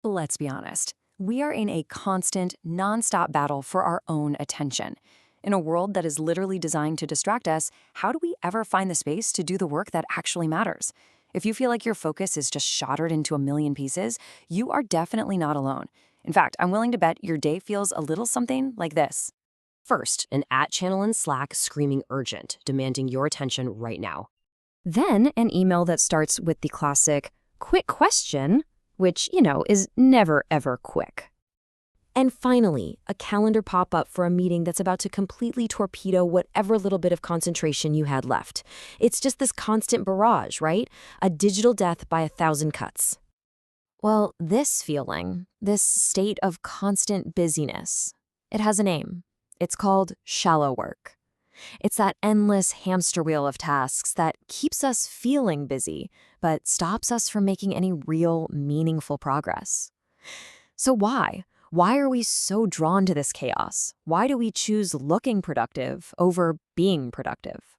Let's be honest. We are in a constant, nonstop battle for our own attention. In a world that is literally designed to distract us, how do we ever find the space to do the work that actually matters? If you feel like your focus is just shattered into a million pieces, you are definitely not alone. In fact, I'm willing to bet your day feels a little something like this. First, an @channel in Slack screaming urgent, demanding your attention right now. Then an email that starts with the classic, quick question, which, is never ever quick. And finally, a calendar pop-up for a meeting that's about to completely torpedo whatever little bit of concentration you had left. It's just this constant barrage, right? A digital death by 1,000 cuts. Well, this feeling, this state of constant busyness, it has a name. It's called shallow work. It's that endless hamster wheel of tasks that keeps us feeling busy, but stops us from making any real, meaningful progress. So why? Why are we so drawn to this chaos? Why do we choose looking productive over being productive?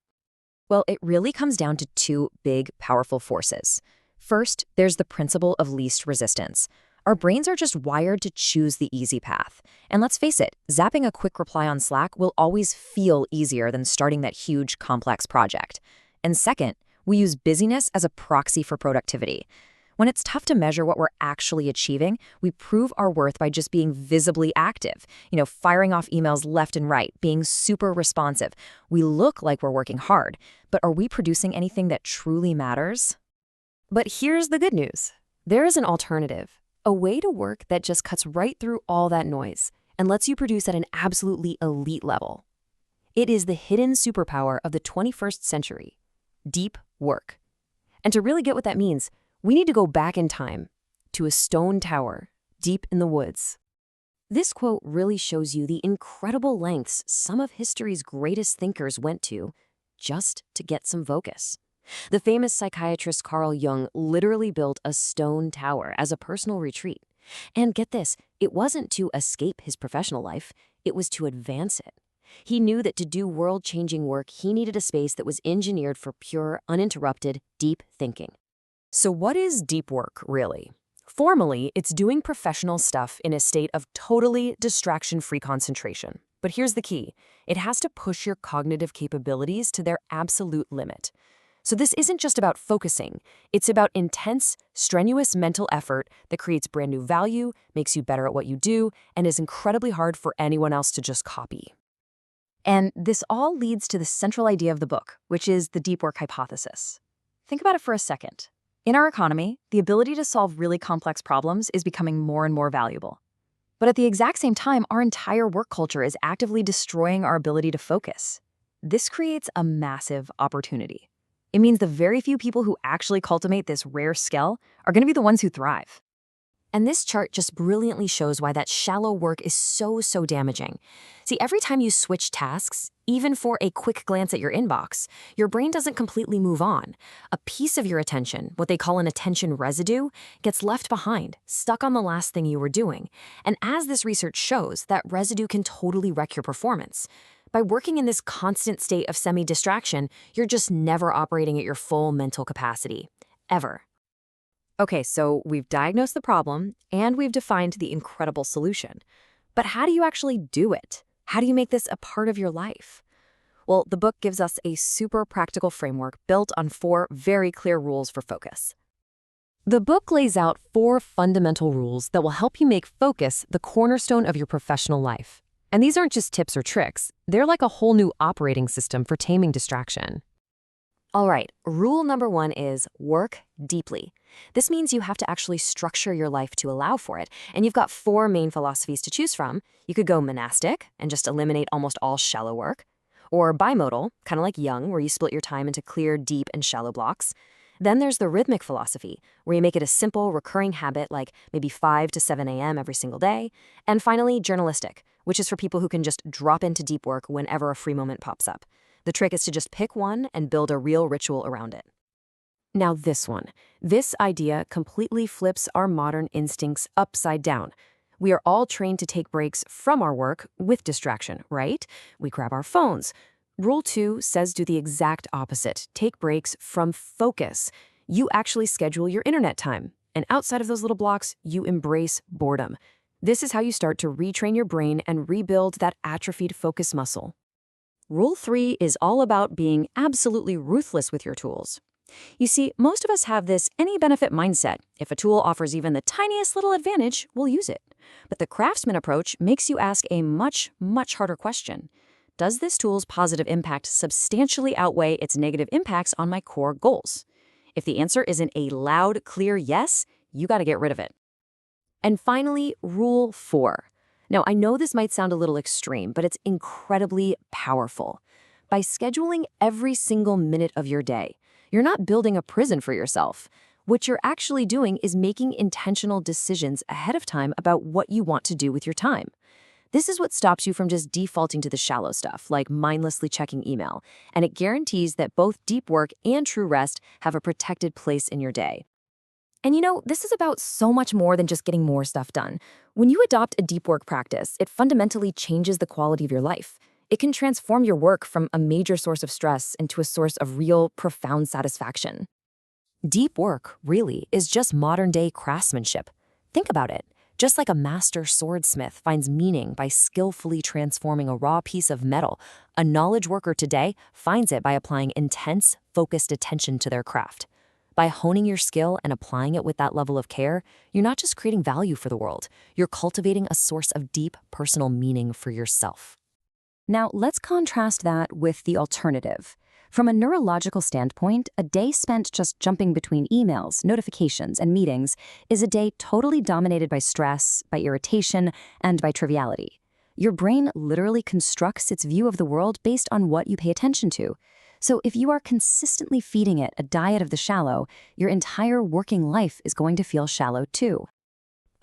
Well, it really comes down to two big, powerful forces. First, there's the principle of least resistance. Our brains are just wired to choose the easy path. And let's face it, zapping a quick reply on Slack will always feel easier than starting that huge, complex project. And second, we use busyness as a proxy for productivity. When it's tough to measure what we're actually achieving, we prove our worth by just being visibly active, firing off emails left and right, being super responsive. We look like we're working hard, but are we producing anything that truly matters? But here's the good news. There is an alternative. A way to work that just cuts right through all that noise and lets you produce at an absolutely elite level. It is the hidden superpower of the 21st century, deep work. And to really get what that means, we need to go back in time to a stone tower deep in the woods. This quote really shows you the incredible lengths some of history's greatest thinkers went to just to get some focus. The famous psychiatrist Carl Jung literally built a stone tower as a personal retreat. And get this, it wasn't to escape his professional life, it was to advance it. He knew that to do world-changing work, he needed a space that was engineered for pure, uninterrupted, deep thinking. So what is deep work, really? Formally, it's doing professional stuff in a state of totally distraction-free concentration. But here's the key. It has to push your cognitive capabilities to their absolute limit. So this isn't just about focusing. It's about intense, strenuous mental effort that creates brand new value, makes you better at what you do, and is incredibly hard for anyone else to just copy. And this all leads to the central idea of the book, which is the deep work hypothesis. Think about it for a second. In our economy, the ability to solve really complex problems is becoming more and more valuable. But at the exact same time, our entire work culture is actively destroying our ability to focus. This creates a massive opportunity. It means the very few people who actually cultivate this rare skill are going to be the ones who thrive. And this chart just brilliantly shows why that shallow work is so damaging. See, every time you switch tasks, even for a quick glance at your inbox, your brain doesn't completely move on. A piece of your attention, what they call an attention residue, gets left behind, stuck on the last thing you were doing. And as this research shows, that residue can totally wreck your performance. By working in this constant state of semi-distraction, you're just never operating at your full mental capacity. Ever. Okay, so we've diagnosed the problem and we've defined the incredible solution. But how do you actually do it? How do you make this a part of your life? Well, the book gives us a super practical framework built on 4 very clear rules for focus. The book lays out 4 fundamental rules that will help you make focus the cornerstone of your professional life. And these aren't just tips or tricks. They're like a whole new operating system for taming distraction. All right, rule number 1 is work deeply. This means you have to actually structure your life to allow for it. And you've got 4 main philosophies to choose from. You could go monastic and just eliminate almost all shallow work. Or bimodal, kind of like Jung, where you split your time into clear, deep, and shallow blocks. Then there's the rhythmic philosophy, where you make it a simple, recurring habit like maybe 5 to 7 a.m. every single day. And finally, journalistic, which is for people who can just drop into deep work whenever a free moment pops up. The trick is to just pick one and build a real ritual around it. Now this idea completely flips our modern instincts upside down. We are all trained to take breaks from our work with distraction, right? We grab our phones. Rule 2 says do the exact opposite. Take breaks from focus. You actually schedule your internet time. And outside of those little blocks, you embrace boredom. This is how you start to retrain your brain and rebuild that atrophied focus muscle. Rule 3 is all about being absolutely ruthless with your tools. You see, most of us have this any benefit mindset. If a tool offers even the tiniest little advantage, we'll use it. But the craftsman approach makes you ask a much, much harder question. Does this tool's positive impact substantially outweigh its negative impacts on my core goals? If the answer isn't a loud, clear yes, you got to get rid of it. And finally, Rule 4. Now, I know this might sound a little extreme, but it's incredibly powerful. By scheduling every single minute of your day, you're not building a prison for yourself. What you're actually doing is making intentional decisions ahead of time about what you want to do with your time. This is what stops you from just defaulting to the shallow stuff, like mindlessly checking email, and it guarantees that both deep work and true rest have a protected place in your day. And you know, this is about so much more than just getting more stuff done. When you adopt a deep work practice, it fundamentally changes the quality of your life. It can transform your work from a major source of stress into a source of real, profound satisfaction. Deep work, really, is just modern-day craftsmanship. Think about it. Just like a master swordsmith finds meaning by skillfully transforming a raw piece of metal, a knowledge worker today finds it by applying intense, focused attention to their craft. By honing your skill and applying it with that level of care, you're not just creating value for the world, you're cultivating a source of deep personal meaning for yourself. Now, let's contrast that with the alternative. From a neurological standpoint, a day spent just jumping between emails, notifications, and meetings is a day totally dominated by stress, by irritation, and by triviality. Your brain literally constructs its view of the world based on what you pay attention to. So if you are consistently feeding it a diet of the shallow, your entire working life is going to feel shallow too.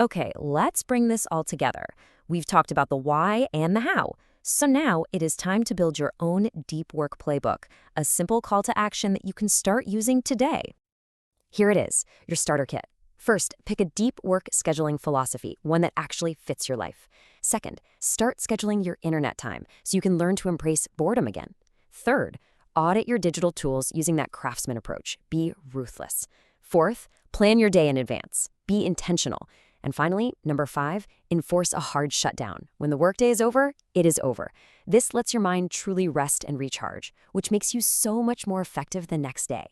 Okay, let's bring this all together. We've talked about the why and the how. So now it is time to build your own deep work playbook, a simple call to action that you can start using today. Here it is, your starter kit. First, pick a deep work scheduling philosophy, one that actually fits your life. Second, start scheduling your internet time so you can learn to embrace boredom again. Third, audit your digital tools using that craftsman approach. Be ruthless. Fourth, plan your day in advance. Be intentional. And finally, number 5, enforce a hard shutdown. When the workday is over, it is over. This lets your mind truly rest and recharge, which makes you so much more effective the next day.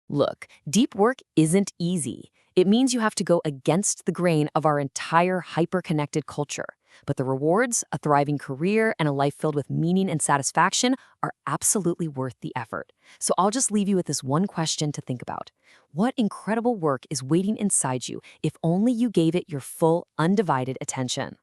Look, deep work isn't easy. It means you have to go against the grain of our entire hyper-connected culture. But the rewards, a thriving career, and a life filled with meaning and satisfaction are absolutely worth the effort. So I'll just leave you with this one question to think about. What incredible work is waiting inside you if only you gave it your full, undivided attention?